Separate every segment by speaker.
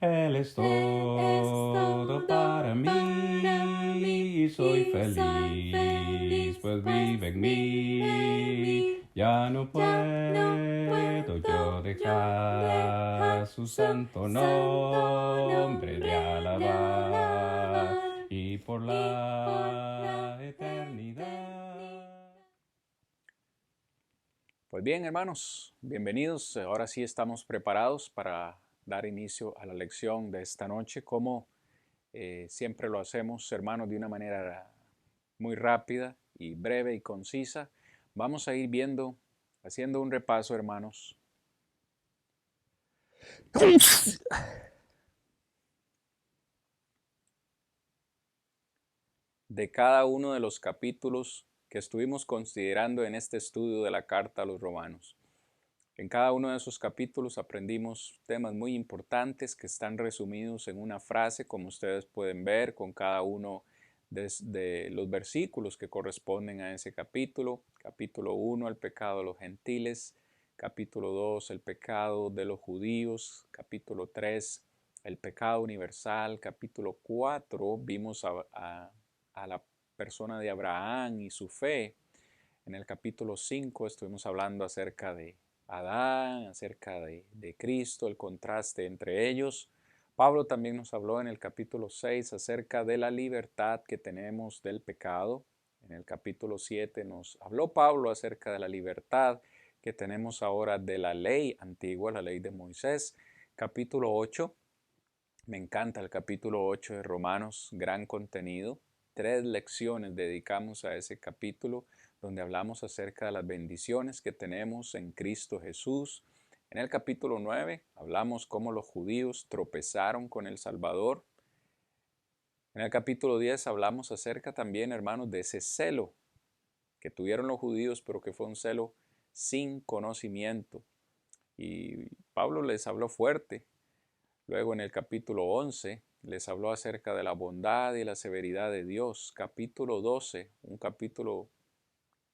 Speaker 1: Él es todo para mí, soy feliz, pues vive en mí. Ya no puedo yo dejar su santo nombre de alabar y por la eternidad.
Speaker 2: Pues bien, hermanos, bienvenidos. Ahora sí estamos preparados para dar inicio a la lección de esta noche, como siempre lo hacemos, hermanos, de una manera muy rápida y breve y concisa. Vamos a ir viendo, haciendo un repaso, hermanos, de cada uno de los capítulos que estuvimos considerando en este estudio de la carta a los romanos. En cada uno de esos capítulos aprendimos temas muy importantes que están resumidos en una frase, como ustedes pueden ver, con cada uno de los versículos que corresponden a ese capítulo. Capítulo 1, el pecado de los gentiles. Capítulo 2, el pecado de los judíos. Capítulo 3, el pecado universal. Capítulo 4, vimos a la persona de Abraham y su fe. En el capítulo 5 estuvimos hablando acerca de Adán, acerca de Cristo, el contraste entre ellos. Pablo también nos habló en el capítulo 6 acerca de la libertad que tenemos del pecado. En el capítulo 7 nos habló Pablo acerca de la libertad que tenemos ahora de la ley antigua, la ley de Moisés. Capítulo 8, me encanta el capítulo 8 de Romanos, gran contenido. 3 lecciones dedicamos a ese capítulo donde hablamos acerca de las bendiciones que tenemos en Cristo Jesús. En el capítulo 9 hablamos cómo los judíos tropezaron con el Salvador. En el capítulo 10 hablamos acerca también, hermanos, de ese celo que tuvieron los judíos, pero que fue un celo sin conocimiento. Y Pablo les habló fuerte. Luego en el capítulo 11 les habló acerca de la bondad y la severidad de Dios. Capítulo 12, un capítulo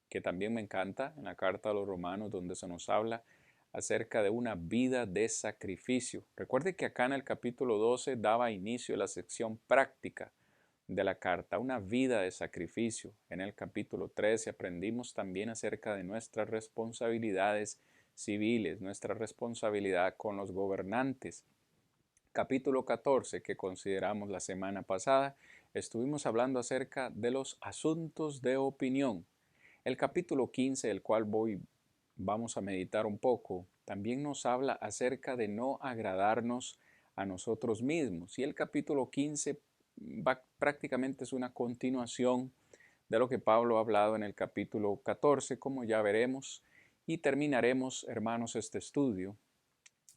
Speaker 2: que también me encanta en la carta a los romanos, donde se nos habla acerca de una vida de sacrificio. Recuerde que acá en el capítulo 12 daba inicio a la sección práctica de la carta, una vida de sacrificio. En el capítulo 13 aprendimos también acerca de nuestras responsabilidades civiles, nuestra responsabilidad con los gobernantes. Capítulo 14 que consideramos la semana pasada, estuvimos hablando acerca de los asuntos de opinión. El capítulo 15, el cual vamos a meditar un poco, también nos habla acerca de no agradarnos a nosotros mismos. Y el capítulo 15 prácticamente es una continuación de lo que Pablo ha hablado en el capítulo 14, como ya veremos. Y terminaremos, hermanos, este estudio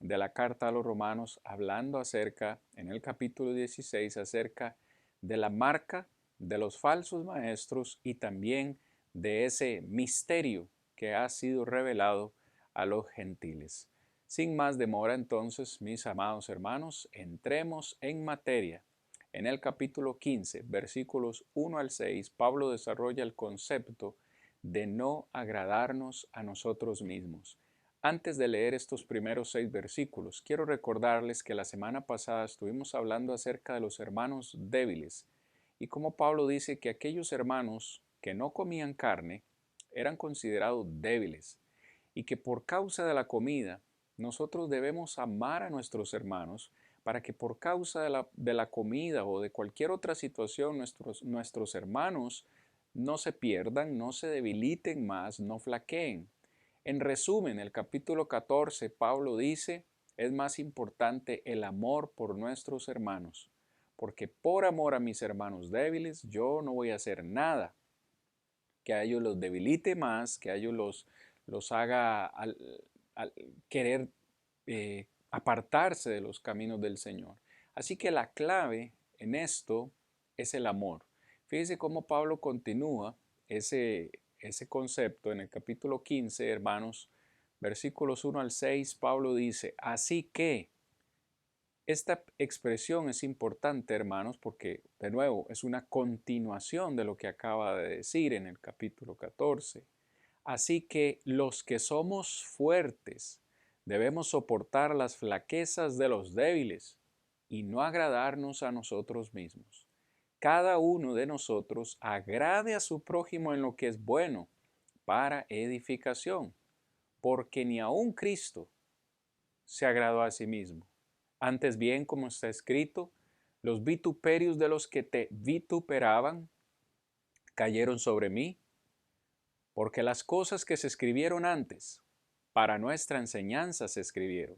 Speaker 2: de la carta a los romanos hablando acerca, en el capítulo 16, acerca de la marca de los falsos maestros y también de ese misterio que ha sido revelado a los gentiles. Sin más demora entonces, mis amados hermanos, entremos en materia. En el capítulo 15, versículos 1 al 6, Pablo desarrolla el concepto de no agradarnos a nosotros mismos. Antes de leer estos primeros 6 versículos, quiero recordarles que la semana pasada estuvimos hablando acerca de los hermanos débiles y cómo Pablo dice que aquellos hermanos que no comían carne eran considerados débiles y que por causa de la comida nosotros debemos amar a nuestros hermanos para que por causa de la comida o de cualquier otra situación nuestros hermanos no se pierdan, no se debiliten más, no flaqueen. En resumen, el capítulo 14, Pablo dice, es más importante el amor por nuestros hermanos, porque por amor a mis hermanos débiles, yo no voy a hacer nada que a ellos los debilite más, que a ellos los haga al querer apartarse de los caminos del Señor. Así que la clave en esto es el amor. Fíjese cómo Pablo continúa ese concepto en el capítulo 15, hermanos, versículos 1 al 6, Pablo dice, así que esta expresión es importante, hermanos, porque, de nuevo, es una continuación de lo que acaba de decir en el capítulo 14. Así que los que somos fuertes debemos soportar las flaquezas de los débiles y no agradarnos a nosotros mismos. Cada uno de nosotros agrade a su prójimo en lo que es bueno para edificación, porque ni aun Cristo se agradó a sí mismo. Antes bien, como está escrito, los vituperios de los que te vituperaban cayeron sobre mí, porque las cosas que se escribieron antes, para nuestra enseñanza se escribieron,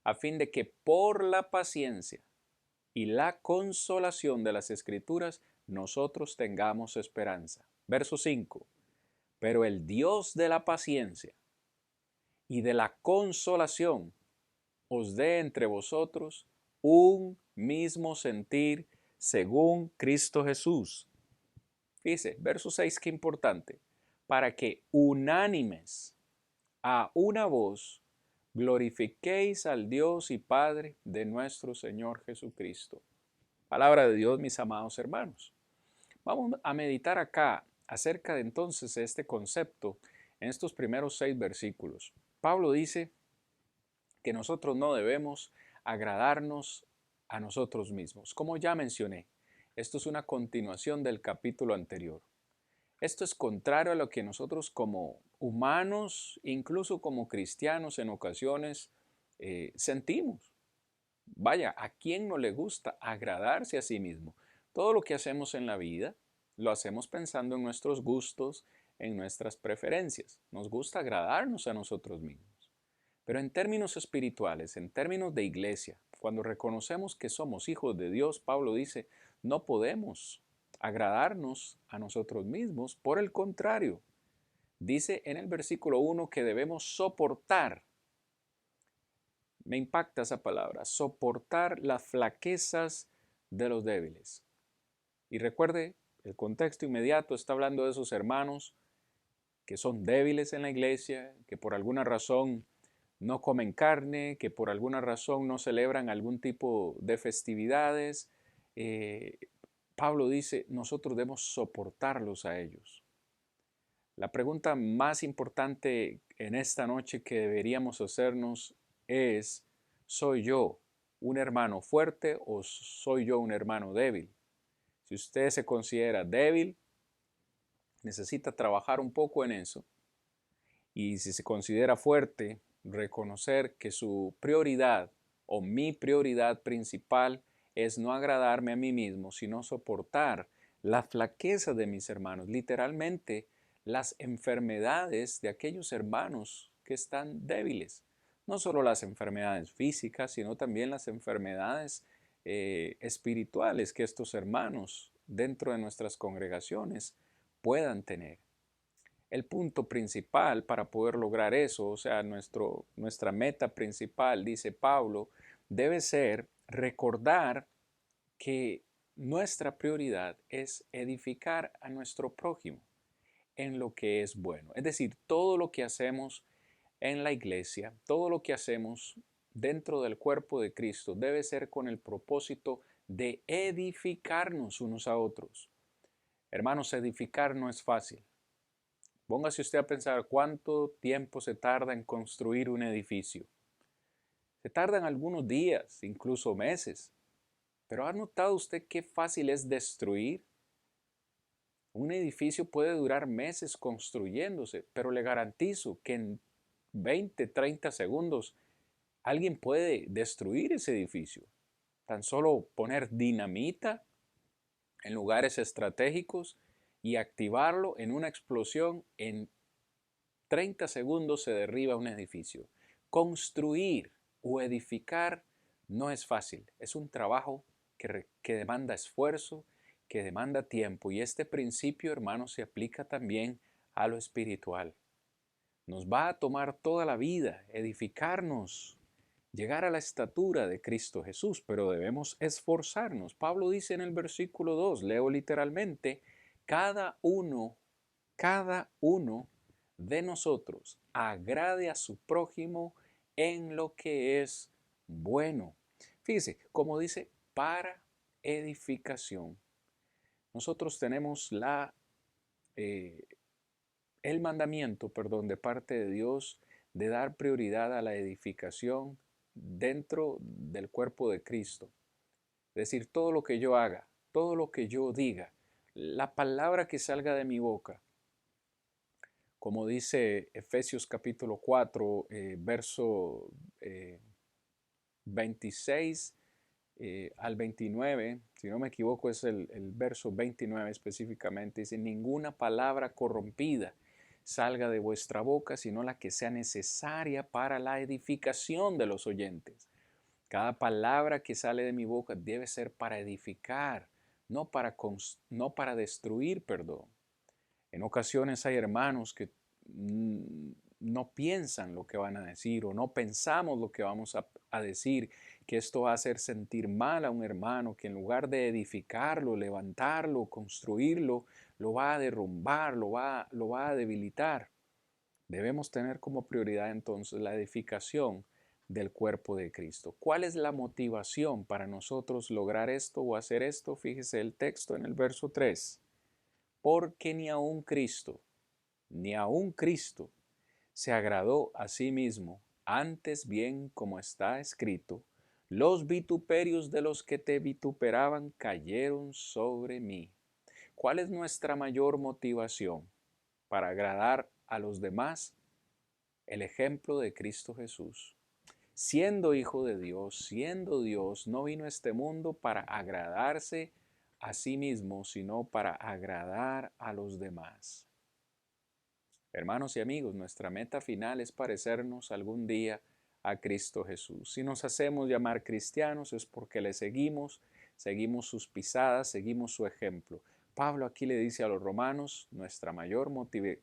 Speaker 2: a fin de que por la paciencia y la consolación de las Escrituras nosotros tengamos esperanza. Verso 5. Pero el Dios de la paciencia y de la consolación os dé entre vosotros un mismo sentir según Cristo Jesús. Fíjese, verso 6, qué importante. Para que unánimes a una voz glorifiquéis al Dios y Padre de nuestro Señor Jesucristo. Palabra de Dios, mis amados hermanos. Vamos a meditar acá acerca de entonces este concepto en estos primeros 6 versículos. Pablo dice que nosotros no debemos agradarnos a nosotros mismos. Como ya mencioné, esto es una continuación del capítulo anterior. Esto es contrario a lo que nosotros como humanos, incluso como cristianos en ocasiones, sentimos. Vaya, ¿a quién no le gusta agradarse a sí mismo? Todo lo que hacemos en la vida lo hacemos pensando en nuestros gustos, en nuestras preferencias. Nos gusta agradarnos a nosotros mismos. Pero en términos espirituales, en términos de iglesia, cuando reconocemos que somos hijos de Dios, Pablo dice, no podemos agradarnos a nosotros mismos. Por el contrario, dice en el versículo 1 que debemos soportar. Me impacta esa palabra, soportar las flaquezas de los débiles. Y recuerde, el contexto inmediato está hablando de esos hermanos que son débiles en la iglesia, que por alguna razón no comen carne, que por alguna razón no celebran algún tipo de festividades. Pablo dice, nosotros debemos soportarlos a ellos. La pregunta más importante en esta noche que deberíamos hacernos es, ¿soy yo un hermano fuerte o soy yo un hermano débil? Si usted se considera débil, necesita trabajar un poco en eso. Y si se considera fuerte, reconocer que su prioridad o mi prioridad principal es no agradarme a mí mismo, sino soportar la flaqueza de mis hermanos, literalmente las enfermedades de aquellos hermanos que están débiles. No solo las enfermedades físicas, sino también las enfermedades espirituales que estos hermanos dentro de nuestras congregaciones puedan tener. El punto principal para poder lograr eso, o sea, nuestra meta principal, dice Pablo, debe ser recordar que nuestra prioridad es edificar a nuestro prójimo en lo que es bueno. Es decir, todo lo que hacemos en la iglesia, todo lo que hacemos dentro del cuerpo de Cristo debe ser con el propósito de edificarnos unos a otros. Hermanos, edificar no es fácil. Póngase usted a pensar cuánto tiempo se tarda en construir un edificio. Se tardan algunos días, incluso meses. Pero ¿ha notado usted qué fácil es destruir? Un edificio puede durar meses construyéndose, pero le garantizo que en 20, 30 segundos alguien puede destruir ese edificio. Tan solo poner dinamita en lugares estratégicos y activarlo en una explosión, en 30 segundos se derriba un edificio. Construir o edificar no es fácil, es un trabajo que demanda esfuerzo, que demanda tiempo, y este principio, hermanos, se aplica también a lo espiritual. Nos va a tomar toda la vida edificarnos, llegar a la estatura de Cristo Jesús, pero debemos esforzarnos. Pablo dice en el versículo 2, leo literalmente, cada uno de nosotros agrade a su prójimo en lo que es bueno. Fíjese, como dice, para edificación. Nosotros tenemos el mandamiento, de parte de Dios de dar prioridad a la edificación dentro del cuerpo de Cristo. Es decir, todo lo que yo haga, todo lo que yo diga, la palabra que salga de mi boca, como dice Efesios capítulo 4, verso 26 al 29, si no me equivoco es el verso 29 específicamente, dice, ninguna palabra corrompida salga de vuestra boca, sino la que sea necesaria para la edificación de los oyentes. Cada palabra que sale de mi boca debe ser para edificar, no para destruir, perdón. En ocasiones hay hermanos que no piensan lo que van a decir o no pensamos lo que vamos a decir, que esto va a hacer sentir mal a un hermano, que en lugar de edificarlo, levantarlo, construirlo, lo va a derrumbar, lo va a debilitar. Debemos tener como prioridad entonces la edificación del cuerpo de Cristo. ¿Cuál es la motivación para nosotros lograr esto o hacer esto? Fíjese el texto en el verso 3. Porque ni aun Cristo, se agradó a sí mismo, antes bien como está escrito, los vituperios de los que te vituperaban cayeron sobre mí. ¿Cuál es nuestra mayor motivación para agradar a los demás? El ejemplo de Cristo Jesús. Siendo hijo de Dios, siendo Dios, no vino a este mundo para agradarse a sí mismo, sino para agradar a los demás. Hermanos y amigos, nuestra meta final es parecernos algún día a Cristo Jesús. Si nos hacemos llamar cristianos es porque le seguimos sus pisadas, seguimos su ejemplo. Pablo aquí le dice a los romanos nuestra mayor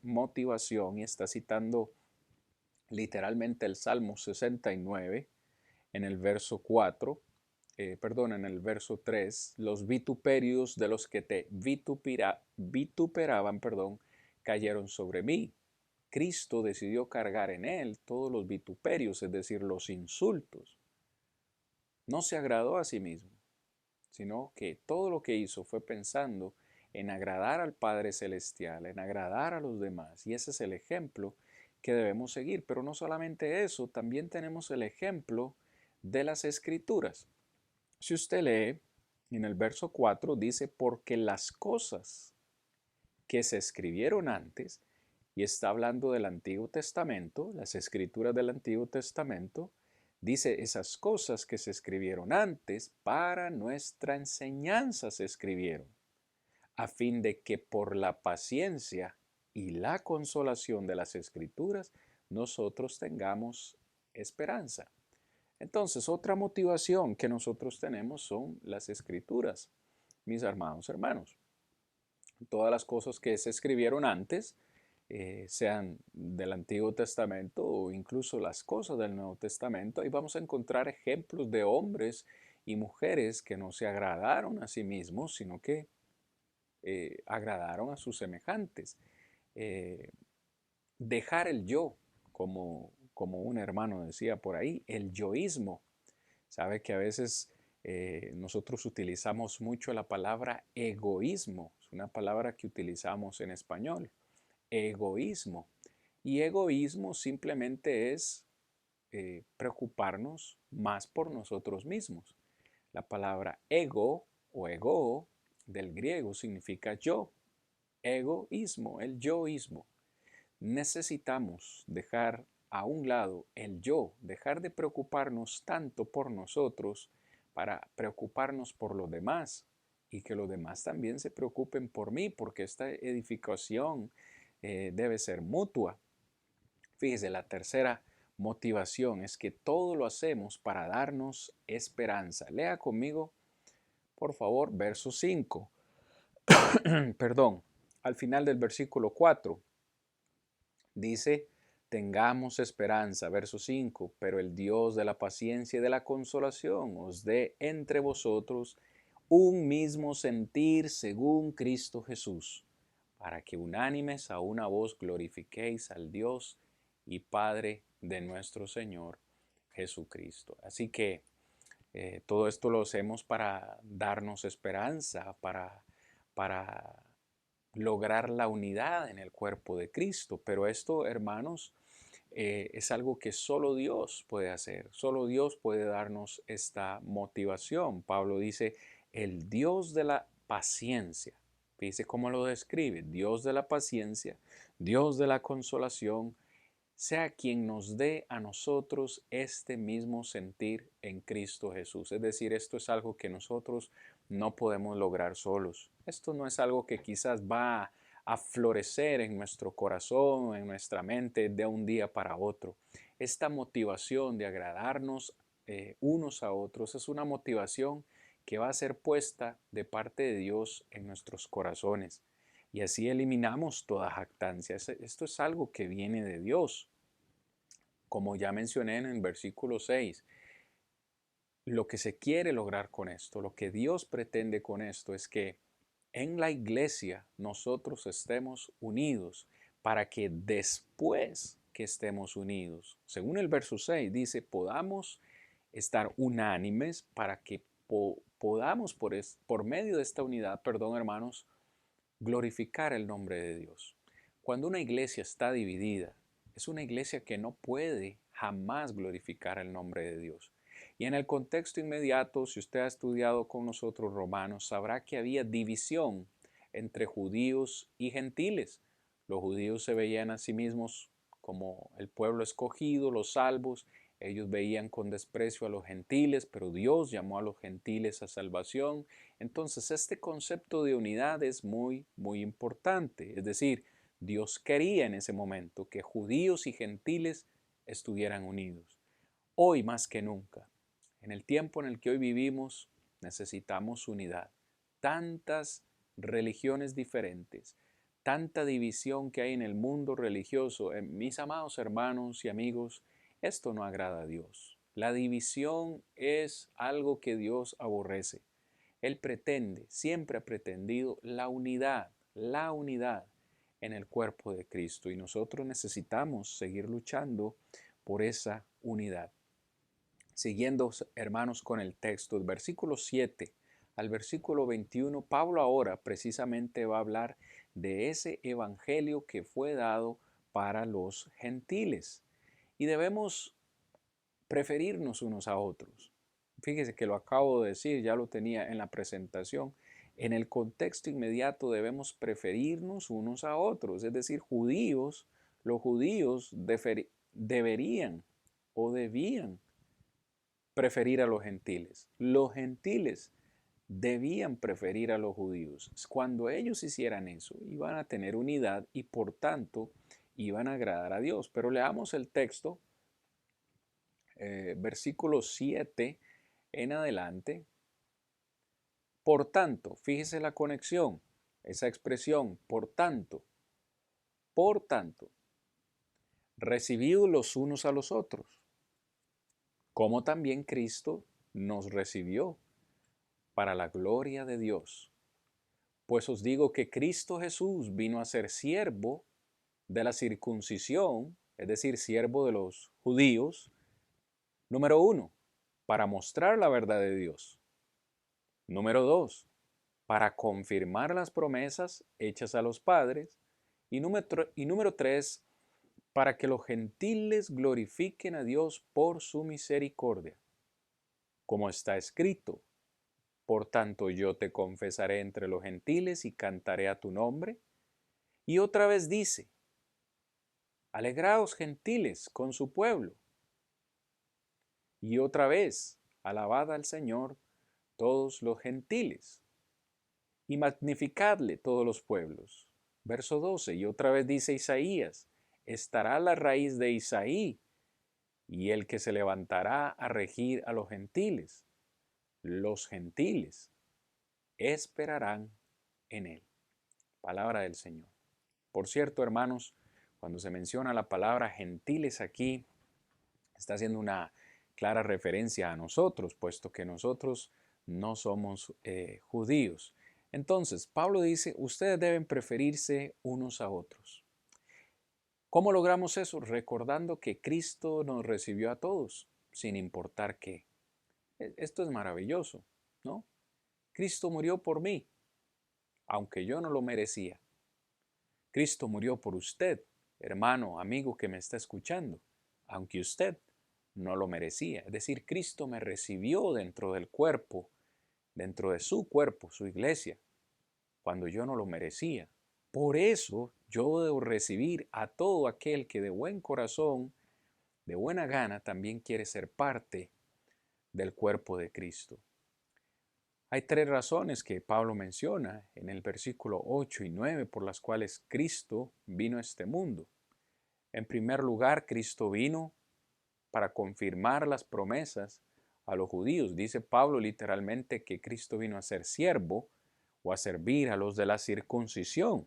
Speaker 2: motivación, y está citando literalmente el Salmo 69 en el verso 4, en el verso 3, los vituperios de los que te vituperaban, cayeron sobre mí. Cristo decidió cargar en él todos los vituperios, es decir, los insultos. No se agradó a sí mismo, sino que todo lo que hizo fue pensando en agradar al Padre Celestial, en agradar a los demás. Y ese es el ejemplo que debemos seguir. Pero no solamente eso, también tenemos el ejemplo de las Escrituras. Si usted lee en el verso 4, dice, porque las cosas que se escribieron antes, y está hablando del Antiguo Testamento, las escrituras del Antiguo Testamento, dice esas cosas que se escribieron antes para nuestra enseñanza se escribieron, a fin de que por la paciencia y la consolación de las escrituras nosotros tengamos esperanza. Entonces, otra motivación que nosotros tenemos son las escrituras, mis amados hermanos. Todas las cosas que se escribieron antes, sean del Antiguo Testamento o incluso las cosas del Nuevo Testamento, ahí vamos a encontrar ejemplos de hombres y mujeres que no se agradaron a sí mismos, sino que agradaron a sus semejantes. Dejar el yo, como un hermano decía por ahí, el yoísmo. Sabe que a veces nosotros utilizamos mucho la palabra egoísmo, es una palabra que utilizamos en español, egoísmo. Y egoísmo simplemente es preocuparnos más por nosotros mismos. La palabra ego o ego del griego significa yo, egoísmo, el yoísmo. Necesitamos dejar a un lado el yo, dejar de preocuparnos tanto por nosotros para preocuparnos por los demás y que los demás también se preocupen por mí, porque esta edificación debe ser mutua. Fíjese, la tercera motivación es que todo lo hacemos para darnos esperanza. Lea conmigo, por favor, verso 5. Perdón, al final del versículo 4. Dice, tengamos esperanza, verso 5, pero el Dios de la paciencia y de la consolación os dé entre vosotros un mismo sentir según Cristo Jesús, para que unánimes a una voz glorifiquéis al Dios y Padre de nuestro Señor Jesucristo. Así que todo esto lo hacemos para darnos esperanza, para lograr la unidad en el cuerpo de Cristo. Pero esto, hermanos, es algo que solo Dios puede hacer, solo Dios puede darnos esta motivación. Pablo dice, el Dios de la paciencia, dice cómo lo describe, Dios de la paciencia, Dios de la consolación, sea quien nos dé a nosotros este mismo sentir en Cristo Jesús. Es decir, esto es algo que nosotros no podemos lograr solos. Esto no es algo que quizás va a florecer en nuestro corazón, en nuestra mente de un día para otro. Esta motivación de agradarnos unos a otros es una motivación que va a ser puesta de parte de Dios en nuestros corazones. Y así eliminamos toda jactancia. Esto es algo que viene de Dios. Como ya mencioné en el versículo 6, lo que se quiere lograr con esto, lo que Dios pretende con esto es que en la iglesia nosotros estemos unidos para que después que estemos unidos, según el verso 6 dice, podamos estar unánimes para que podamos por medio de esta unidad, perdón hermanos, glorificar el nombre de Dios. Cuando una iglesia está dividida, es una iglesia que no puede jamás glorificar el nombre de Dios. Y en el contexto inmediato, si usted ha estudiado con nosotros Romanos, sabrá que había división entre judíos y gentiles. Los judíos se veían a sí mismos como el pueblo escogido, los salvos. Ellos veían con desprecio a los gentiles, pero Dios llamó a los gentiles a salvación. Entonces, este concepto de unidad es muy, muy importante. Es decir, Dios quería en ese momento que judíos y gentiles estuvieran unidos. Hoy más que nunca, en el tiempo en el que hoy vivimos, necesitamos unidad. Tantas religiones diferentes, tanta división que hay en el mundo religioso. Mis amados hermanos y amigos, esto no agrada a Dios. La división es algo que Dios aborrece. Él pretende, siempre ha pretendido la unidad en el cuerpo de Cristo y nosotros necesitamos seguir luchando por esa unidad. Siguiendo, hermanos, con el texto, del versículo 7 al versículo 21, Pablo ahora precisamente va a hablar de ese evangelio que fue dado para los gentiles. Y debemos preferirnos unos a otros. Fíjese que lo acabo de decir, ya lo tenía en la presentación. En el contexto inmediato debemos preferirnos unos a otros, es decir, los judíos deberían o debían preferir a los gentiles. Los gentiles debían preferir a los judíos. Cuando ellos hicieran eso, iban a tener unidad y por tanto iban a agradar a Dios. Pero leamos el texto, versículo 7 en adelante. Por tanto, fíjese la conexión, esa expresión, por tanto, recibidos los unos a los otros, como también Cristo nos recibió para la gloria de Dios. Pues os digo que Cristo Jesús vino a ser siervo de la circuncisión, es decir, siervo de los judíos, número 1, para mostrar la verdad de Dios. Número 2, para confirmar las promesas hechas a los padres. Y número 3, para que los gentiles glorifiquen a Dios por su misericordia. Como está escrito, por tanto yo te confesaré entre los gentiles y cantaré a tu nombre. Y otra vez dice, alegraos gentiles con su pueblo. Y otra vez, alabad al Señor todos los gentiles y magnificadle todos los pueblos. Verso 12, y otra vez dice Isaías, estará la raíz de Isaí y el que se levantará a regir a los gentiles. Los gentiles esperarán en él. Palabra del Señor. Por cierto, hermanos, cuando se menciona la palabra gentiles aquí, está haciendo una clara referencia a nosotros, puesto que nosotros no somos judíos. Entonces, Pablo dice, ustedes deben preferirse unos a otros. ¿Cómo logramos eso? Recordando que Cristo nos recibió a todos, sin importar qué. Esto es maravilloso, ¿no? Cristo murió por mí, aunque yo no lo merecía. Cristo murió por usted, hermano, amigo que me está escuchando. aunque usted no lo merecía. Es decir, Cristo me recibió dentro del cuerpo, dentro de su cuerpo, su iglesia, cuando yo no lo merecía. Por eso yo debo recibir a todo aquel que de buen corazón, de buena gana, también quiere ser parte del cuerpo de Cristo. Hay 3 razones que Pablo menciona en el versículo 8 y 9 por las cuales Cristo vino a este mundo. En primer lugar, Cristo vino para confirmar las promesas a los judíos. Dice Pablo literalmente que Cristo vino a ser siervo o a servir a los de la circuncisión.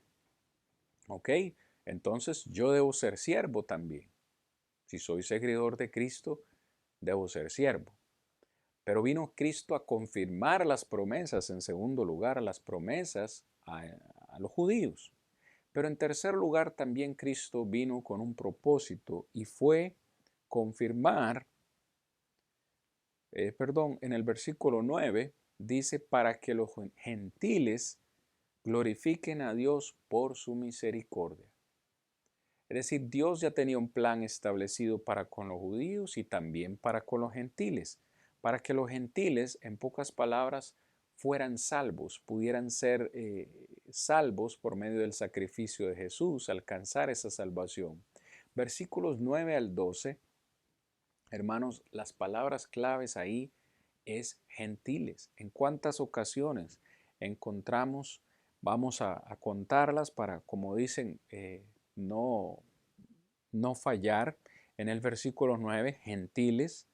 Speaker 2: ¿Ok? Entonces yo debo ser siervo también. Si soy seguidor de Cristo, debo ser siervo. Pero vino Cristo a confirmar las promesas, en segundo lugar, las promesas a los judíos. Pero en tercer lugar, también Cristo vino con un propósito y fue confirmar, en el versículo 9 dice, para que los gentiles glorifiquen a Dios por su misericordia. Es decir, Dios ya tenía un plan establecido para con los judíos y también para con los gentiles, para que los gentiles, en pocas palabras, fueran salvos, pudieran ser salvos por medio del sacrificio de Jesús, alcanzar esa salvación. Versículos 9 al 12, hermanos, las palabras claves ahí es gentiles. ¿En cuántas ocasiones encontramos? Vamos a contarlas para, como dicen, no fallar. En el versículo 9, gentiles,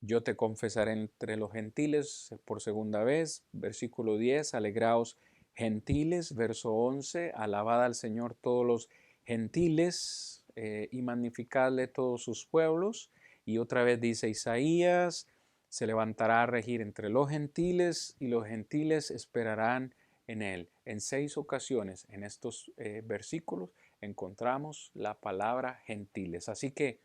Speaker 2: yo te confesaré entre los gentiles por segunda vez. Versículo 10, alegraos gentiles. Verso 11, alabad al Señor todos los gentiles y magnificadle todos sus pueblos. Y otra vez dice Isaías, se levantará a regir entre los gentiles y los gentiles esperarán en él. En 6 ocasiones en estos versículos encontramos la palabra gentiles. Así que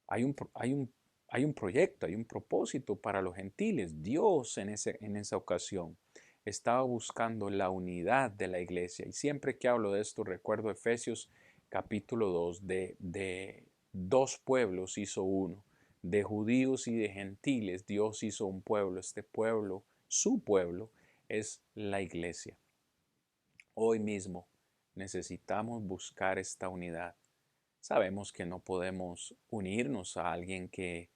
Speaker 2: hay un proyecto, hay un propósito para los gentiles. Dios en esa ocasión estaba buscando la unidad de la iglesia. Y siempre que hablo de esto recuerdo Efesios capítulo 2, de 2 pueblos hizo uno. De judíos y de gentiles Dios hizo un pueblo. Este pueblo, su pueblo, es la iglesia. Hoy mismo necesitamos buscar esta unidad. Sabemos que no podemos unirnos a alguien que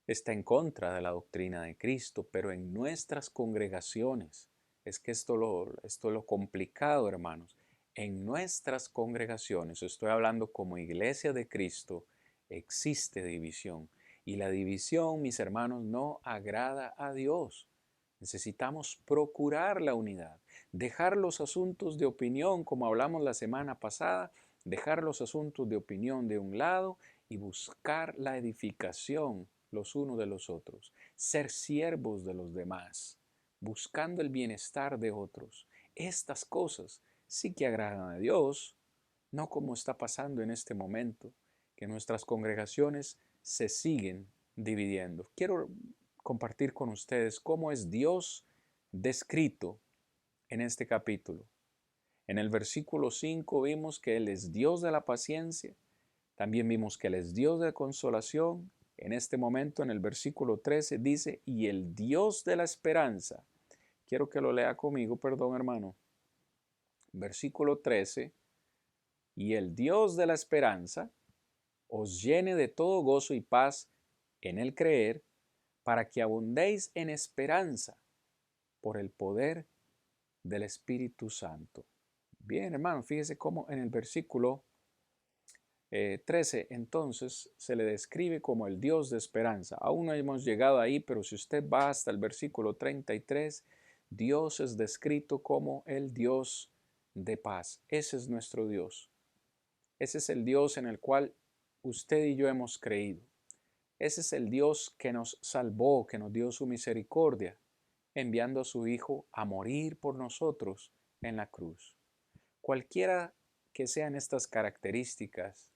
Speaker 2: está en contra de la doctrina de Cristo, pero en nuestras congregaciones, es que esto es lo complicado, hermanos, en nuestras congregaciones, estoy hablando como iglesia de Cristo, existe división. Y la división, mis hermanos, no agrada a Dios. Necesitamos procurar la unidad, dejar los asuntos de opinión, como hablamos la semana pasada, dejar los asuntos de opinión de un lado y buscar la edificación los unos de los otros, ser siervos de los demás, buscando el bienestar de otros. Estas cosas sí que agradan a Dios, no como está pasando en este momento, que nuestras congregaciones se siguen dividiendo. Quiero compartir con ustedes cómo es Dios descrito en este capítulo. En el versículo 5 vimos que Él es Dios de la paciencia, también vimos que Él es Dios de consolación. En este momento, en el versículo 13, dice, y el Dios de la esperanza. Quiero que lo lea conmigo, perdón, hermano. Versículo 13, y el Dios de la esperanza os llene de todo gozo y paz en el creer, para que abundéis en esperanza por el poder del Espíritu Santo. Bien, hermano, fíjese cómo en el versículo 13, entonces, se le describe como el Dios de esperanza. Aún no hemos llegado ahí, pero si usted va hasta el versículo 33, Dios es descrito como el Dios de paz. Ese es nuestro Dios. Ese es el Dios en el cual usted y yo hemos creído. Ese es el Dios que nos salvó, que nos dio su misericordia, enviando a su Hijo a morir por nosotros en la cruz. Cualquiera que sean estas características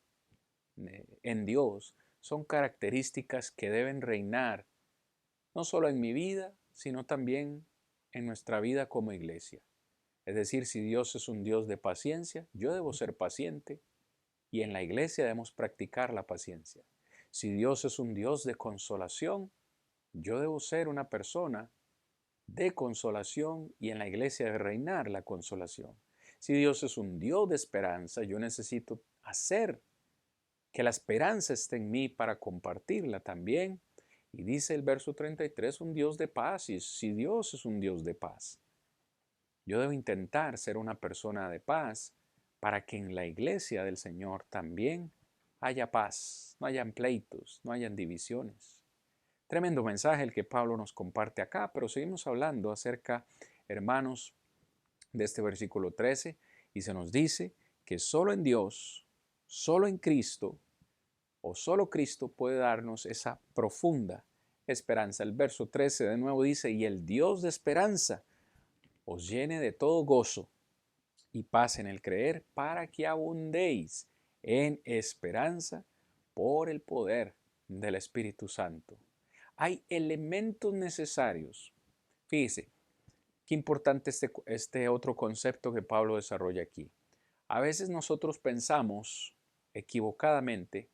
Speaker 2: en Dios, son características que deben reinar no solo en mi vida, sino también en nuestra vida como iglesia. Es decir, si Dios es un Dios de paciencia, yo debo ser paciente. y en la iglesia debemos practicar la paciencia. Si Dios es un Dios de consolación, yo debo ser una persona de consolación y en la iglesia debe reinar la consolación. Si Dios es un Dios de esperanza, yo necesito hacer que la esperanza esté en mí para compartirla también. Y dice el verso 33, un Dios de paz. Y si Dios es un Dios de paz, yo debo intentar ser una persona de paz para que en la iglesia del Señor también haya paz, no hayan pleitos, no hayan divisiones. Tremendo mensaje el que Pablo nos comparte acá, pero seguimos hablando acerca, hermanos, de este versículo 13 y se nos dice que solo en Dios, solo en Cristo o solo Cristo puede darnos esa profunda esperanza. El verso 13 de nuevo dice, y el Dios de esperanza os llene de todo gozo y paz en el creer para que abundéis en esperanza por el poder del Espíritu Santo. Hay elementos necesarios. Fíjese, qué importante este otro concepto que Pablo desarrolla aquí. A veces nosotros pensamos equivocadamente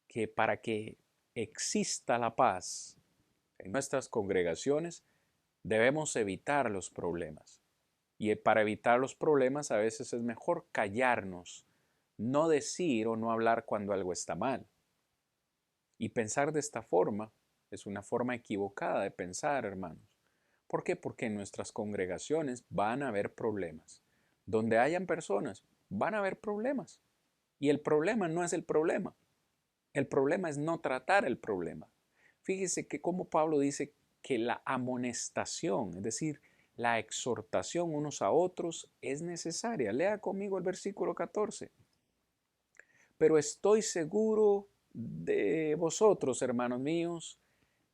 Speaker 2: que para que exista la paz en nuestras congregaciones debemos evitar los problemas. Y para evitar los problemas a veces es mejor callarnos, no decir o no hablar cuando algo está mal. Y pensar de esta forma es una forma equivocada de pensar, hermanos. ¿Por qué? Porque en nuestras congregaciones van a haber problemas. Donde hayan personas, van a haber problemas. Y el problema no es el problema. El problema es no tratar el problema. Fíjese que como Pablo dice que la amonestación, es decir, la exhortación unos a otros es necesaria. Lea conmigo el versículo 14. Pero estoy seguro de vosotros, hermanos míos,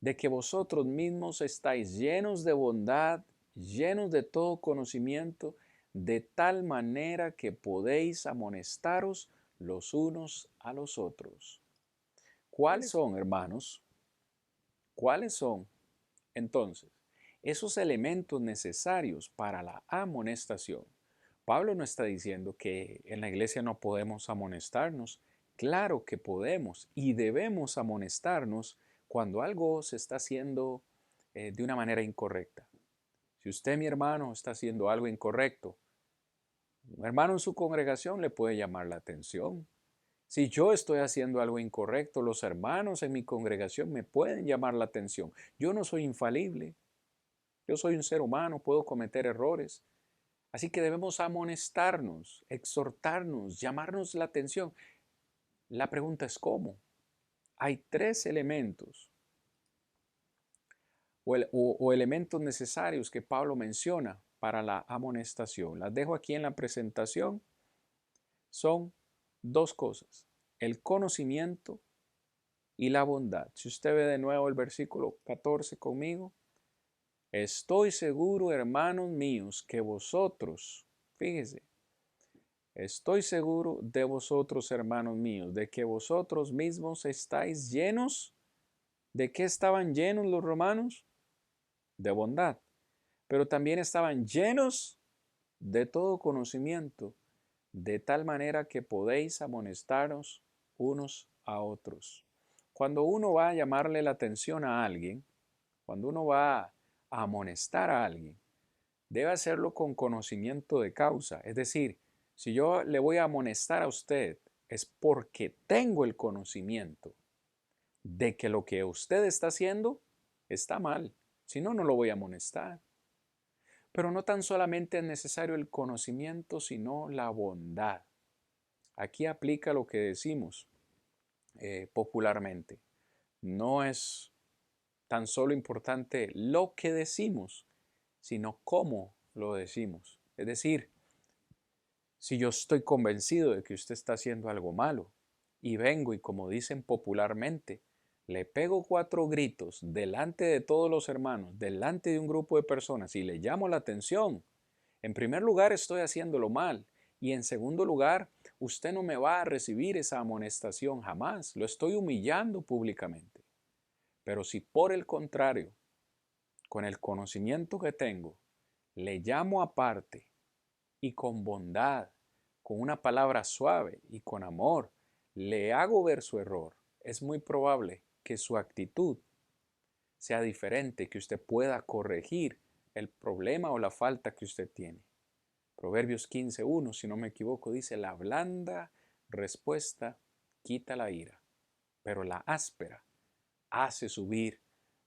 Speaker 2: de que vosotros mismos estáis llenos de bondad, llenos de todo conocimiento, de tal manera que podéis amonestaros los unos a los otros. ¿Cuáles son, hermanos? ¿Cuáles son, entonces, esos elementos necesarios para la amonestación? Pablo no está diciendo que en la iglesia no podemos amonestarnos. Claro que podemos y debemos amonestarnos cuando algo se está haciendo de una manera incorrecta. Si usted, mi hermano, está haciendo algo incorrecto, un hermano en su congregación le puede llamar la atención. Si yo estoy haciendo algo incorrecto, los hermanos en mi congregación me pueden llamar la atención. Yo no soy infalible. Yo soy un ser humano, puedo cometer errores. Así que debemos amonestarnos, exhortarnos, llamarnos la atención. La pregunta es ¿cómo? Hay tres elementos o elementos necesarios que Pablo menciona para la amonestación. Las dejo aquí en la presentación. Son dos cosas, el conocimiento y la bondad. Si usted ve de nuevo el versículo 14 conmigo, estoy seguro, hermanos míos, que vosotros, fíjese, estoy seguro de vosotros, hermanos míos, de que vosotros mismos estáis llenos. ¿De qué estaban llenos los romanos? De bondad. Pero también estaban llenos de todo conocimiento, de tal manera que podéis amonestaros unos a otros. Cuando uno va a llamarle la atención a alguien, cuando uno va a amonestar a alguien, debe hacerlo con conocimiento de causa. Es decir, si yo le voy a amonestar a usted, es porque tengo el conocimiento de que lo que usted está haciendo está mal. Si no, no lo voy a amonestar. Pero no tan solamente es necesario el conocimiento, sino la bondad. Aquí aplica lo que decimos popularmente. No es tan solo importante lo que decimos, sino cómo lo decimos. Es decir, si yo estoy convencido de que usted está haciendo algo malo y vengo y como dicen popularmente, le pego 4 gritos delante de todos los hermanos, delante de un grupo de personas y le llamo la atención, en primer lugar estoy haciéndolo mal y en segundo lugar usted no me va a recibir esa amonestación jamás, lo estoy humillando públicamente. Pero si por el contrario, con el conocimiento que tengo, le llamo aparte y con bondad, con una palabra suave y con amor, le hago ver su error, es muy probable que su actitud sea diferente, que usted pueda corregir el problema o la falta que usted tiene. Proverbios 15:1, si no me equivoco, dice, la blanda respuesta quita la ira, pero la áspera hace subir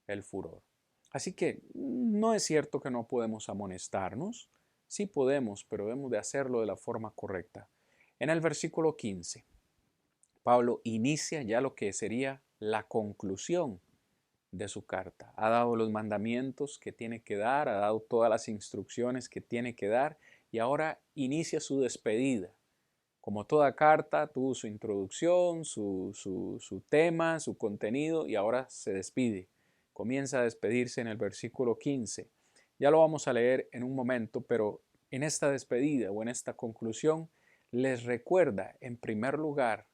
Speaker 2: el furor. Así que no es cierto que no podemos amonestarnos, sí podemos, pero debemos de hacerlo de la forma correcta. En el versículo 15, Pablo inicia ya lo que sería la conclusión de su carta. Ha dado los mandamientos que tiene que dar, ha dado todas las instrucciones que tiene que dar y ahora inicia su despedida. Como toda carta, tuvo su introducción, su tema, su contenido y ahora se despide. Comienza a despedirse en el versículo 15. Ya lo vamos a leer en un momento, pero en esta despedida o en esta conclusión les recuerda en primer lugar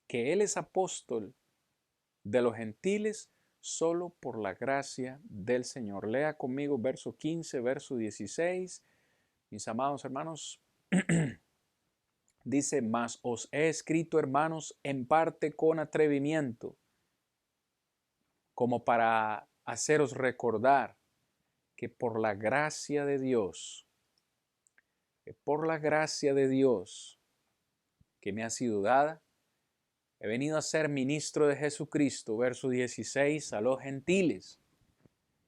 Speaker 2: que Él es apóstol de los gentiles solo por la gracia del Señor. Lea conmigo verso 15, verso 16. Mis amados hermanos, dice, mas os he escrito, hermanos, en parte con atrevimiento, como para haceros recordar que por la gracia de Dios, que me ha sido dada, he venido a ser ministro de Jesucristo, verso 16, a los gentiles,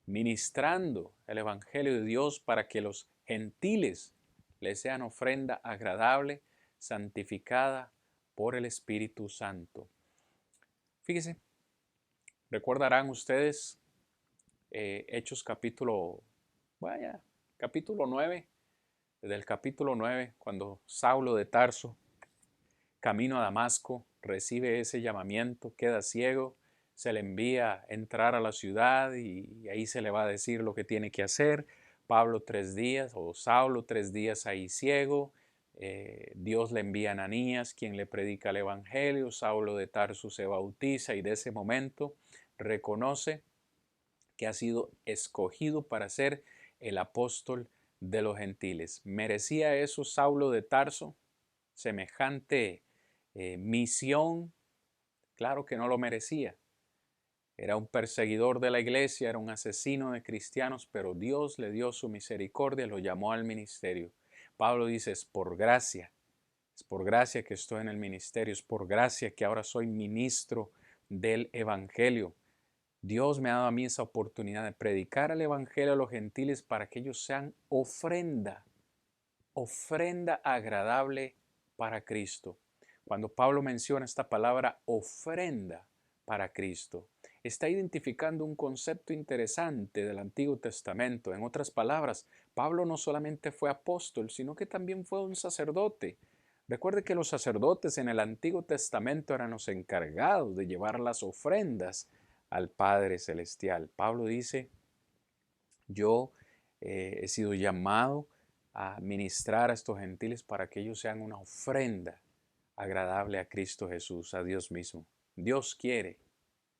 Speaker 2: ministrando el Evangelio de Dios para que los gentiles les sean ofrenda agradable, santificada por el Espíritu Santo. Fíjense, recordarán ustedes Hechos capítulo 9, desde el capítulo 9, cuando Saulo de Tarso, camino a Damasco, recibe ese llamamiento, queda ciego, se le envía a entrar a la ciudad y ahí se le va a decir lo que tiene que hacer. Saulo 3 días ahí ciego, Dios le envía a Ananías, quien le predica el Evangelio, Saulo de Tarso se bautiza y de ese momento reconoce que ha sido escogido para ser el apóstol de los gentiles. ¿Merecía eso Saulo de Tarso? Semejante misión, claro que no lo merecía. Era un perseguidor de la iglesia, era un asesino de cristianos, pero Dios le dio su misericordia, lo llamó al ministerio. Pablo dice, es por gracia que estoy en el ministerio, es por gracia que ahora soy ministro del Evangelio. Dios me ha dado a mí esa oportunidad de predicar el Evangelio a los gentiles para que ellos sean ofrenda agradable para Cristo. Cuando Pablo menciona esta palabra ofrenda para Cristo, está identificando un concepto interesante del Antiguo Testamento. En otras palabras, Pablo no solamente fue apóstol, sino que también fue un sacerdote. Recuerde que los sacerdotes en el Antiguo Testamento eran los encargados de llevar las ofrendas al Padre Celestial. Pablo dice, yo he sido llamado a ministrar a estos gentiles para que ellos sean una ofrenda agradable a Cristo Jesús, a Dios mismo. Dios quiere,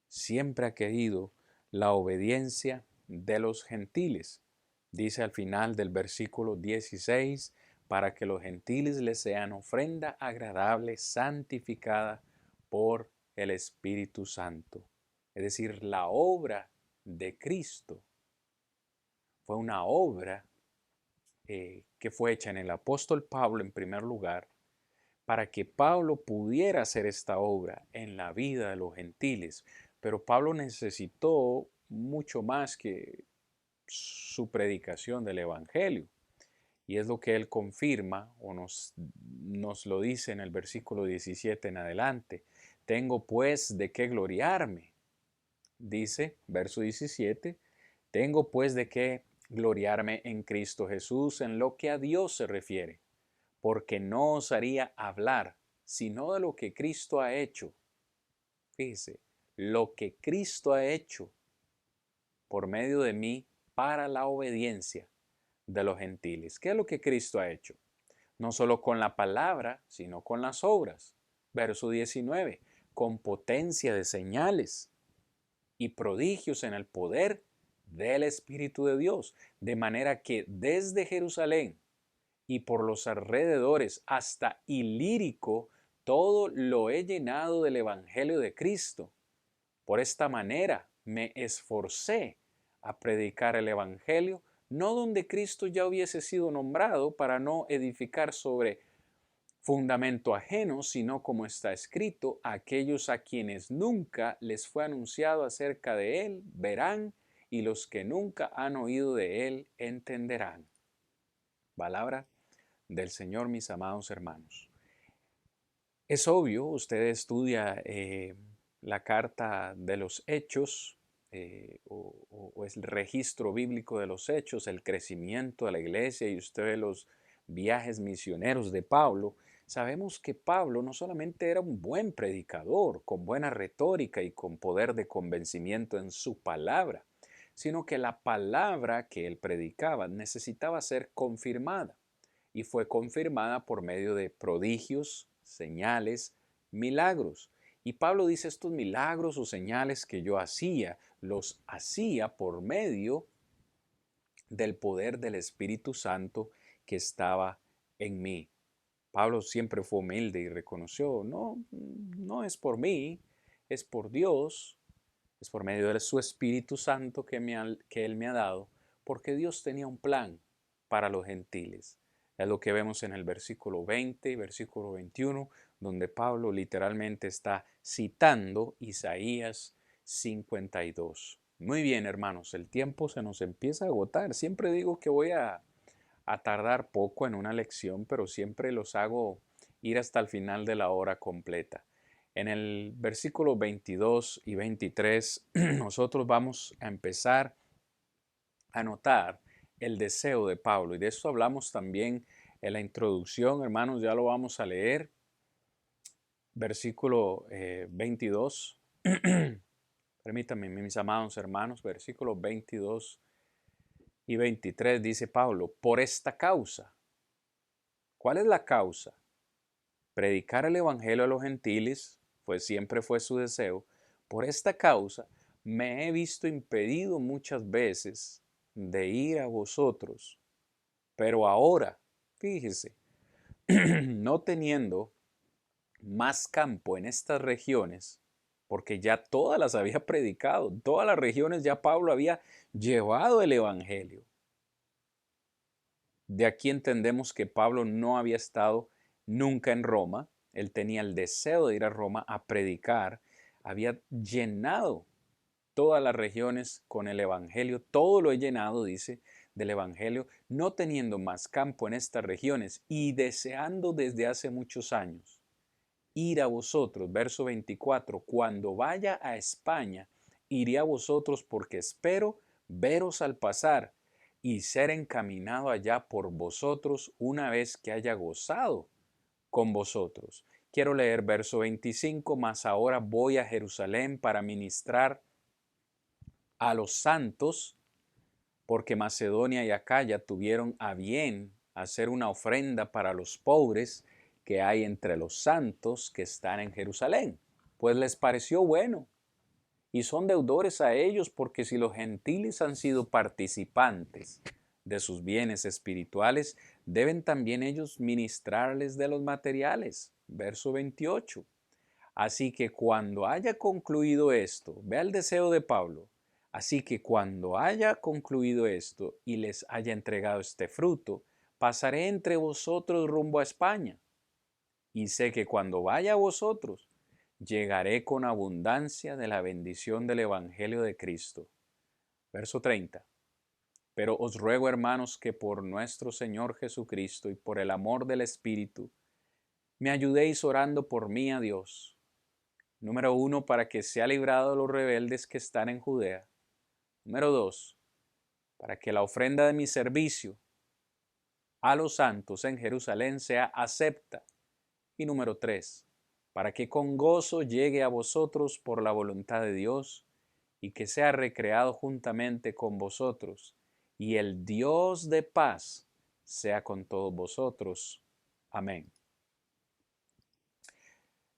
Speaker 2: siempre ha querido la obediencia de los gentiles. Dice al final del versículo 16, para que los gentiles les sean ofrenda agradable, santificada por el Espíritu Santo. Es decir, la obra de Cristo fue una obra que fue hecha en el apóstol Pablo en primer lugar, para que Pablo pudiera hacer esta obra en la vida de los gentiles. Pero Pablo necesitó mucho más que su predicación del Evangelio. Y es lo que él confirma o nos lo dice en el versículo 17 en adelante. Tengo pues de qué gloriarme. Dice, verso 17, tengo pues de qué gloriarme en Cristo Jesús en lo que a Dios se refiere, porque no osaría hablar sino de lo que Cristo ha hecho. Fíjese, lo que Cristo ha hecho por medio de mí para la obediencia de los gentiles. ¿Qué es lo que Cristo ha hecho? No solo con la palabra, sino con las obras. Verso 19, con potencia de señales y prodigios en el poder del Espíritu de Dios, de manera que desde Jerusalén y por los alrededores, hasta Ilírico, todo lo he llenado del Evangelio de Cristo. Por esta manera me esforcé a predicar el Evangelio, no donde Cristo ya hubiese sido nombrado, para no edificar sobre fundamento ajeno, sino como está escrito: aquellos a quienes nunca les fue anunciado acerca de él verán, y los que nunca han oído de él entenderán. Palabra del Señor, mis amados hermanos. Es obvio, usted estudia la carta de los Hechos, o es el registro bíblico de los Hechos, el crecimiento de la iglesia, y usted ve los viajes misioneros de Pablo. Sabemos que Pablo no solamente era un buen predicador, con buena retórica y con poder de convencimiento en su palabra, sino que la palabra que él predicaba necesitaba ser confirmada, y fue confirmada por medio de prodigios, señales, milagros. Y Pablo dice: estos milagros o señales que yo hacía, los hacía por medio del poder del Espíritu Santo que estaba en mí. Pablo siempre fue humilde y reconoció: no es por mí, es por Dios, es por medio de su Espíritu Santo que Él me ha dado, porque Dios tenía un plan para los gentiles. Es lo que vemos en el versículo 20 y versículo 21, donde Pablo literalmente está citando Isaías 52. Muy bien, hermanos, el tiempo se nos empieza a agotar. Siempre digo que voy a tardar poco en una lección, pero siempre los hago ir hasta el final de la hora completa. En el versículo 22 y 23, nosotros vamos a empezar a notar el deseo de Pablo, y de eso hablamos también en la introducción, hermanos. Ya lo vamos a leer. Versículo 22. Permítanme, mis amados hermanos, versículos 22 y 23 dice Pablo: por esta causa. ¿Cuál es la causa? Predicar el evangelio a los gentiles, siempre fue su deseo. Por esta causa me he visto impedido muchas veces de ir a vosotros, pero ahora, fíjese, no teniendo más campo en estas regiones, porque ya todas las había predicado, todas las regiones ya Pablo había llevado el evangelio. De aquí entendemos que Pablo no había estado nunca en Roma. Él tenía el deseo de ir a Roma a predicar. Había llenado todas las regiones con el evangelio. Todo lo he llenado, dice, del evangelio, no teniendo más campo en estas regiones y deseando desde hace muchos años ir a vosotros. Verso 24: cuando vaya a España, iré a vosotros, porque espero veros al pasar y ser encaminado allá por vosotros una vez que haya gozado con vosotros. Quiero leer verso 25: mas ahora voy a Jerusalén para ministrar a los santos, porque Macedonia y Acaya tuvieron a bien hacer una ofrenda para los pobres que hay entre los santos que están en Jerusalén. Pues les pareció bueno, y son deudores a ellos, porque si los gentiles han sido participantes de sus bienes espirituales, deben también ellos ministrarles de los materiales. Verso 28. Así que cuando haya concluido esto, vea el deseo de Pablo. Así que cuando haya concluido esto y les haya entregado este fruto, pasaré entre vosotros rumbo a España. Y sé que cuando vaya a vosotros, llegaré con abundancia de la bendición del Evangelio de Cristo. Verso 30. Pero os ruego, hermanos, que por nuestro Señor Jesucristo y por el amor del Espíritu, me ayudéis orando por mí a Dios. Número 1, para que sea librado de los rebeldes que están en Judea. Número 2, para que la ofrenda de mi servicio a los santos en Jerusalén sea acepta. Y número 3, para que con gozo llegue a vosotros por la voluntad de Dios, y que sea recreado juntamente con vosotros, y el Dios de paz sea con todos vosotros. Amén.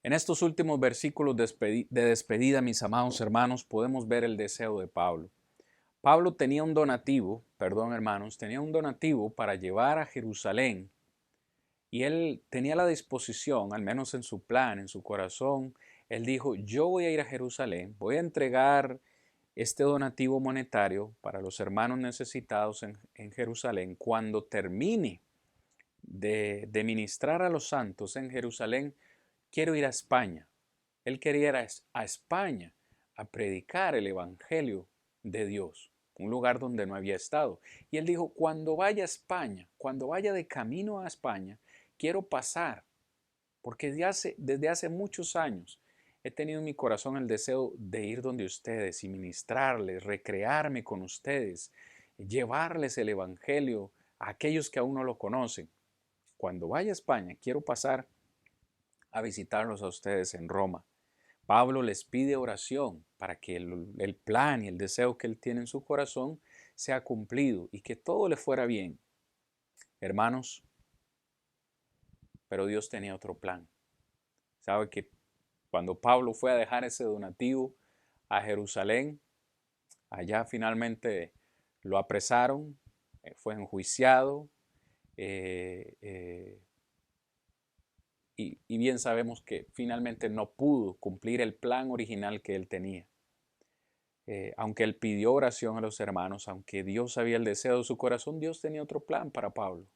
Speaker 2: En estos últimos versículos de despedida, mis amados hermanos, podemos ver el deseo de Pablo. Pablo tenía un donativo para llevar a Jerusalén Y él tenía la disposición, al menos en su plan, en su corazón, él dijo, yo voy a ir a Jerusalén, voy a entregar este donativo monetario para los hermanos necesitados en Jerusalén. Cuando termine de ministrar a los santos en Jerusalén, quiero ir a España. Él quería ir a España a predicar el Evangelio de Dios, un lugar donde no había estado. Y él dijo, cuando vaya a España, cuando vaya de camino a España, quiero pasar, porque desde hace muchos años he tenido en mi corazón el deseo de ir donde ustedes y ministrarles, recrearme con ustedes, llevarles el Evangelio a aquellos que aún no lo conocen. Cuando vaya a España, quiero pasar a visitarlos a ustedes en Roma. Pablo les pide oración para que el plan y el deseo que él tiene en su corazón sea cumplido y que todo le fuera bien. Hermanos, pero Dios tenía otro plan. Sabe que cuando Pablo fue a dejar ese donativo a Jerusalén, allá finalmente lo apresaron, fue enjuiciado, y bien sabemos que finalmente no pudo cumplir el plan original que él tenía. Aunque él pidió oración a los hermanos, aunque Dios sabía el deseo de su corazón, Dios tenía otro plan para Pablo.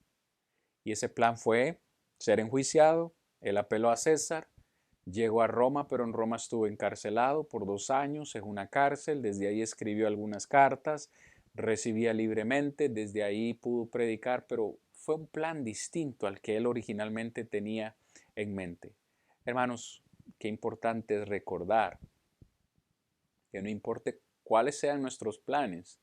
Speaker 2: Y ese plan fue ser enjuiciado. Él apeló a César, llegó a Roma, pero en Roma estuvo encarcelado por 2 años en una cárcel. Desde ahí escribió algunas cartas, recibía libremente, desde ahí pudo predicar, pero fue un plan distinto al que él originalmente tenía en mente. Hermanos, qué importante es recordar que no importe cuáles sean nuestros planes,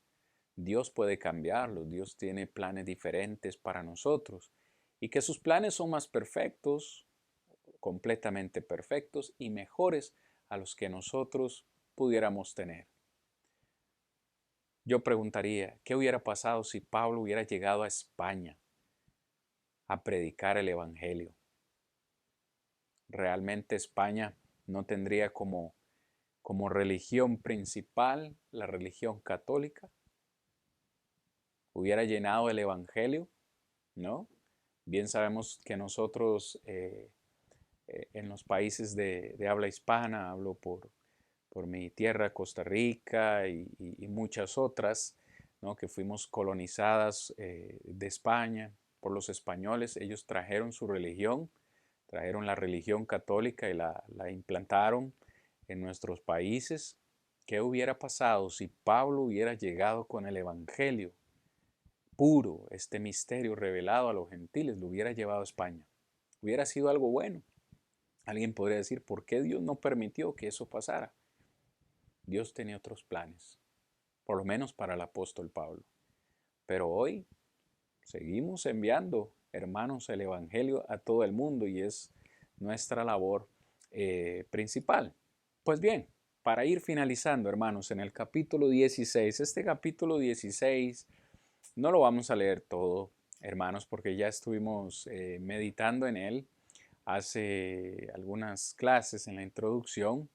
Speaker 2: Dios puede cambiarlos, Dios tiene planes diferentes para nosotros y que sus planes son más perfectos, completamente perfectos y mejores a los que nosotros pudiéramos tener. Yo preguntaría, ¿qué hubiera pasado si Pablo hubiera llegado a España a predicar el Evangelio? ¿Realmente España no tendría como religión principal la religión católica? ¿Hubiera llenado el Evangelio? ¿No? Bien sabemos que nosotros en los países de habla hispana, hablo por mi tierra, Costa Rica y muchas otras, ¿no? Que fuimos colonizadas de España por los españoles. Ellos trajeron su religión, trajeron la religión católica y la implantaron en nuestros países. ¿Qué hubiera pasado si Pablo hubiera llegado con el Evangelio puro, este misterio revelado a los gentiles, lo hubiera llevado a España? Hubiera sido algo bueno. Alguien podría decir, ¿por qué Dios no permitió que eso pasara? Dios tenía otros planes, por lo menos para el apóstol Pablo. Pero hoy seguimos enviando, hermanos, el Evangelio a todo el mundo y es nuestra labor principal. Pues bien, para ir finalizando, hermanos, en el capítulo 16, este capítulo 16 no lo vamos a leer todo, hermanos, porque ya estuvimos meditando en él hace algunas clases en la introducción.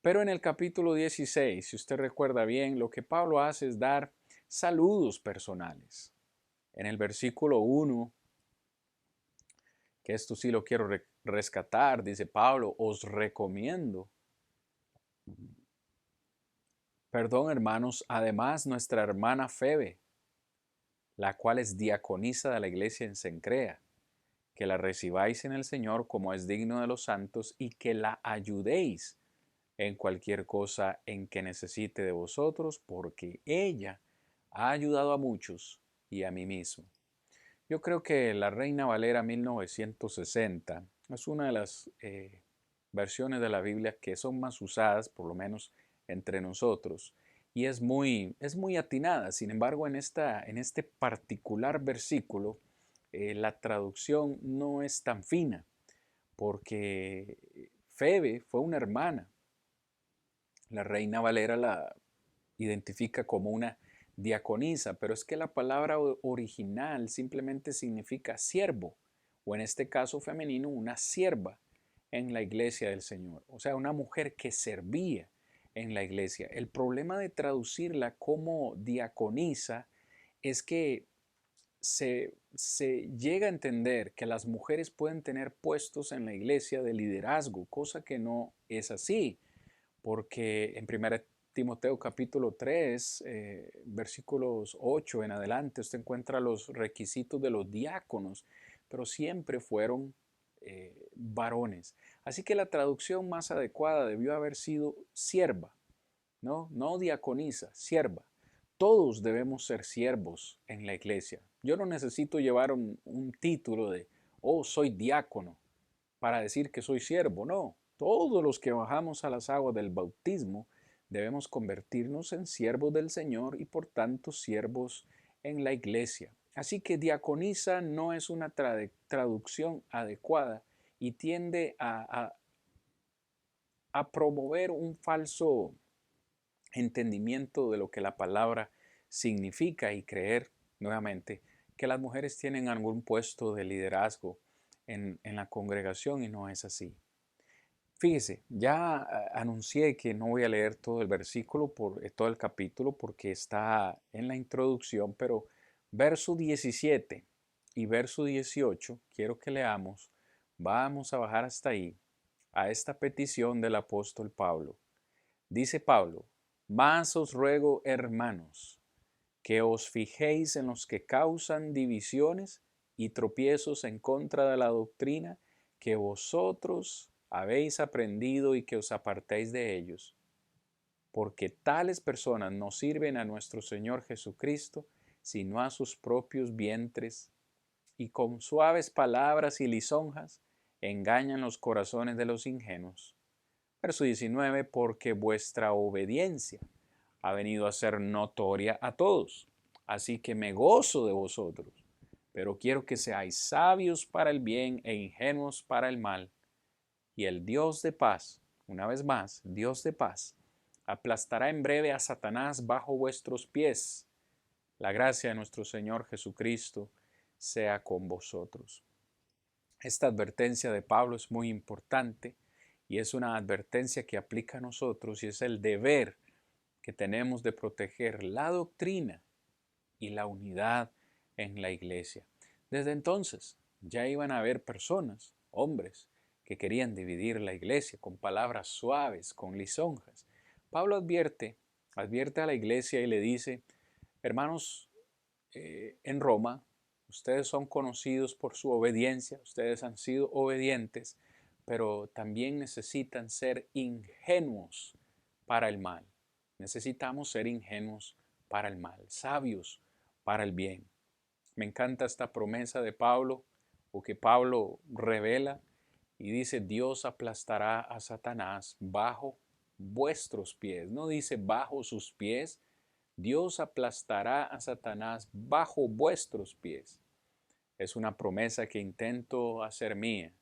Speaker 2: Pero en el capítulo 16, si usted recuerda bien, lo que Pablo hace es dar saludos personales. En el versículo 1, que esto sí lo quiero rescatar, dice Pablo, os recomiendo. Perdón, hermanos, además nuestra hermana Febe, la cual es diaconisa de la iglesia en Cencrea, que la recibáis en el Señor como es digno de los santos y que la ayudéis en cualquier cosa en que necesite de vosotros, porque ella ha ayudado a muchos y a mí mismo. Yo creo que la Reina Valera 1960 es una de las versiones de la Biblia que son más usadas, por lo menos entre nosotros, y es muy atinada. Sin embargo, en este particular versículo, la traducción no es tan fina, porque Febe fue una hermana. La Reina Valera la identifica como una diaconisa, pero es que la palabra original simplemente significa siervo, o en este caso femenino, una sierva en la iglesia del Señor, o sea, una mujer que servía en la iglesia. El problema de traducirla como diaconisa es que se llega a entender que las mujeres pueden tener puestos en la iglesia de liderazgo, cosa que no es así, porque en 1 Timoteo capítulo 3, versículos 8 en adelante, usted encuentra los requisitos de los diáconos, pero siempre fueron varones. Así que la traducción más adecuada debió haber sido sierva, no diaconisa, sierva. Todos debemos ser siervos en la iglesia. Yo no necesito llevar un título de, oh, soy diácono, para decir que soy siervo. No, todos los que bajamos a las aguas del bautismo debemos convertirnos en siervos del Señor y por tanto siervos en la iglesia. Así que diaconisa no es una traducción adecuada y tiende a promover un falso entendimiento de lo que la palabra significa y creer nuevamente que las mujeres tienen algún puesto de liderazgo en la congregación y no es así. Fíjese, ya anuncié que no voy a leer todo el versículo, todo el capítulo, porque está en la introducción, pero verso 17 y verso 18, quiero que leamos, vamos a bajar hasta ahí, a esta petición del apóstol Pablo. Dice Pablo, mas os ruego, hermanos, que os fijéis en los que causan divisiones y tropiezos en contra de la doctrina que vosotros habéis aprendido y que os apartéis de ellos, porque tales personas no sirven a nuestro Señor Jesucristo, sino a sus propios vientres, y con suaves palabras y lisonjas engañan los corazones de los ingenuos. Verso 19, porque vuestra obediencia ha venido a ser notoria a todos, así que me gozo de vosotros, pero quiero que seáis sabios para el bien e ingenuos para el mal. Y el Dios de paz, una vez más, Dios de paz, aplastará en breve a Satanás bajo vuestros pies. La gracia de nuestro Señor Jesucristo sea con vosotros. Esta advertencia de Pablo es muy importante y es una advertencia que aplica a nosotros y es el deber que tenemos de proteger la doctrina y la unidad en la iglesia. Desde entonces ya iban a haber personas, hombres, que querían dividir la iglesia con palabras suaves, con lisonjas. Pablo advierte a la iglesia y le dice, hermanos, en Roma, ustedes son conocidos por su obediencia, ustedes han sido obedientes, pero también necesitan ser ingenuos para el mal. Necesitamos ser ingenuos para el mal, sabios para el bien. Me encanta esta promesa de Pablo, o que Pablo revela y dice, Dios aplastará a Satanás bajo vuestros pies. No dice bajo sus pies, Dios aplastará a Satanás bajo vuestros pies. Es una promesa que intento hacer mía.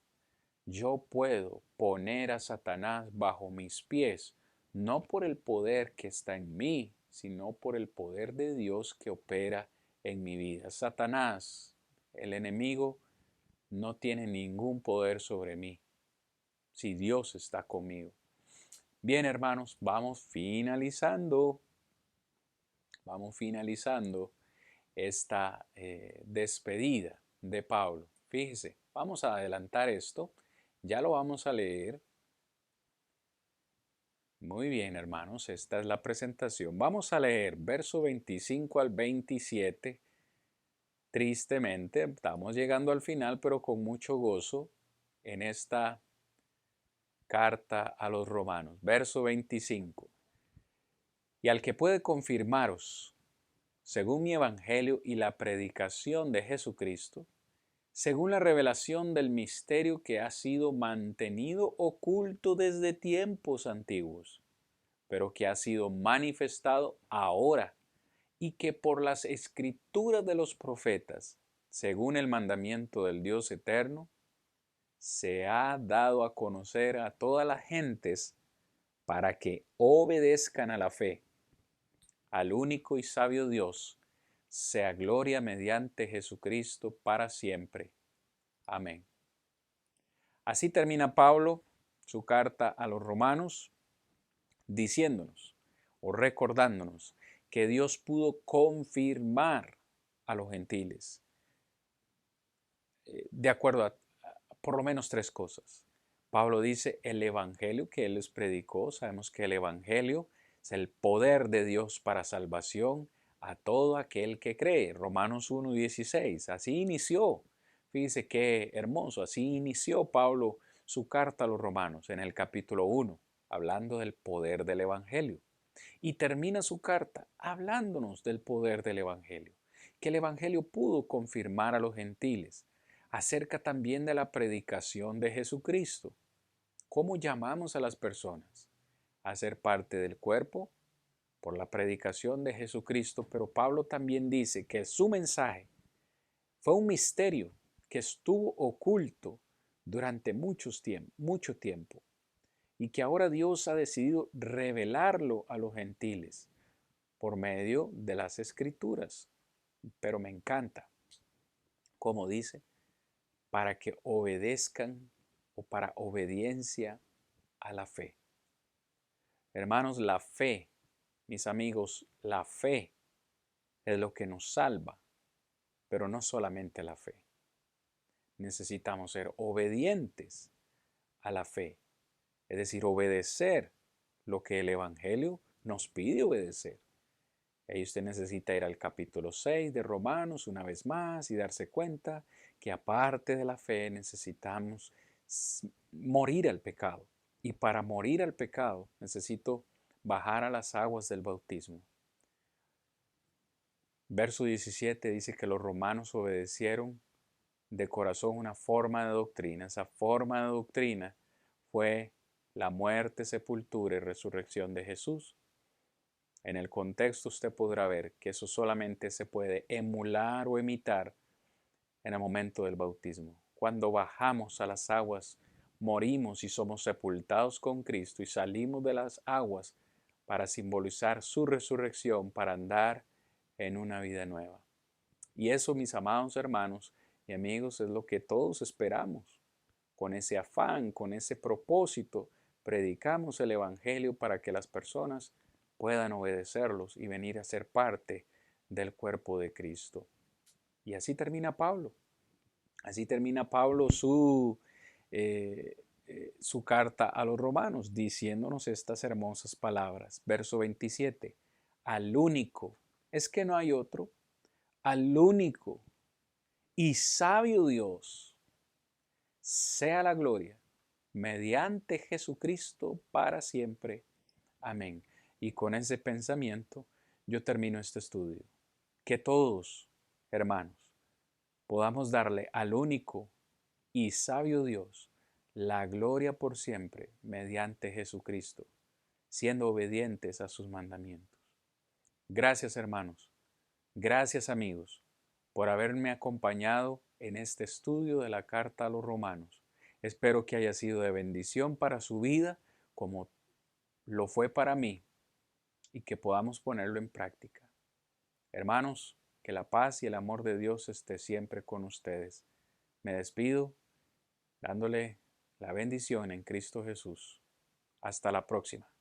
Speaker 2: Yo puedo poner a Satanás bajo mis pies, no por el poder que está en mí, sino por el poder de Dios que opera en mi vida. Satanás, el enemigo, no tiene ningún poder sobre mí, si Dios está conmigo. Bien, hermanos, vamos finalizando esta despedida de Pablo. Fíjese, vamos a adelantar esto, ya lo vamos a leer. Muy bien, hermanos, esta es la presentación. Vamos a leer verso 25 al 27. Tristemente, estamos llegando al final, pero con mucho gozo en esta carta a los romanos. Verso 25. Y al que puede confirmaros, según mi evangelio y la predicación de Jesucristo, según la revelación del misterio que ha sido mantenido oculto desde tiempos antiguos, pero que ha sido manifestado ahora y que por las escrituras de los profetas, según el mandamiento del Dios eterno, se ha dado a conocer a todas las gentes para que obedezcan a la fe, al único y sabio Dios, sea gloria mediante Jesucristo para siempre. Amén. Así termina Pablo su carta a los romanos, diciéndonos o recordándonos que Dios pudo confirmar a los gentiles, de acuerdo a por lo menos tres cosas. Pablo dice el evangelio que él les predicó. Sabemos que el evangelio es el poder de Dios para salvación a todo aquel que cree. Romanos 1:16. Así inició. Fíjese qué hermoso. Así inició Pablo su carta a los romanos en el capítulo 1, hablando del poder del evangelio. Y termina su carta hablándonos del poder del evangelio, que el evangelio pudo confirmar a los gentiles, acerca también de la predicación de Jesucristo. ¿Cómo llamamos a las personas? A ser parte del cuerpo por la predicación de Jesucristo, pero Pablo también dice que su mensaje fue un misterio que estuvo oculto durante mucho tiempo y que ahora Dios ha decidido revelarlo a los gentiles por medio de las escrituras. Pero me encanta, como dice, para que obedezcan o para obediencia a la fe. Hermanos, la fe, mis amigos, la fe es lo que nos salva, pero no solamente la fe. Necesitamos ser obedientes a la fe, es decir, obedecer lo que el Evangelio nos pide obedecer. Ahí usted necesita ir al capítulo 6 de Romanos una vez más y darse cuenta que aparte de la fe necesitamos morir al pecado. Y para morir al pecado necesito bajar a las aguas del bautismo. Verso 17 dice que los romanos obedecieron de corazón una forma de doctrina. Esa forma de doctrina fue la muerte, sepultura y resurrección de Jesús. En el contexto usted podrá ver que eso solamente se puede emular o imitar en el momento del bautismo. Cuando bajamos a las aguas, morimos y somos sepultados con Cristo y salimos de las aguas para simbolizar su resurrección, para andar en una vida nueva. Y eso, mis amados hermanos y amigos, es lo que todos esperamos. Con ese afán, con ese propósito, predicamos el Evangelio para que las personas puedan obedecerlos y venir a ser parte del cuerpo de Cristo. Y así termina Pablo. Así termina Pablo su carta a los romanos, diciéndonos estas hermosas palabras. Verso 27. Al único, es que no hay otro, al único y sabio Dios, sea la gloria, mediante Jesucristo para siempre. Amén. Y con ese pensamiento yo termino este estudio. Que todos, hermanos, podamos darle al único y sabio Dios la gloria por siempre mediante Jesucristo, siendo obedientes a sus mandamientos. Gracias, hermanos. Gracias, amigos, por haberme acompañado en este estudio de la carta a los romanos. Espero que haya sido de bendición para su vida como lo fue para mí y que podamos ponerlo en práctica. Hermanos, que la paz y el amor de Dios esté siempre con ustedes. Me despido dándole la bendición en Cristo Jesús. Hasta la próxima.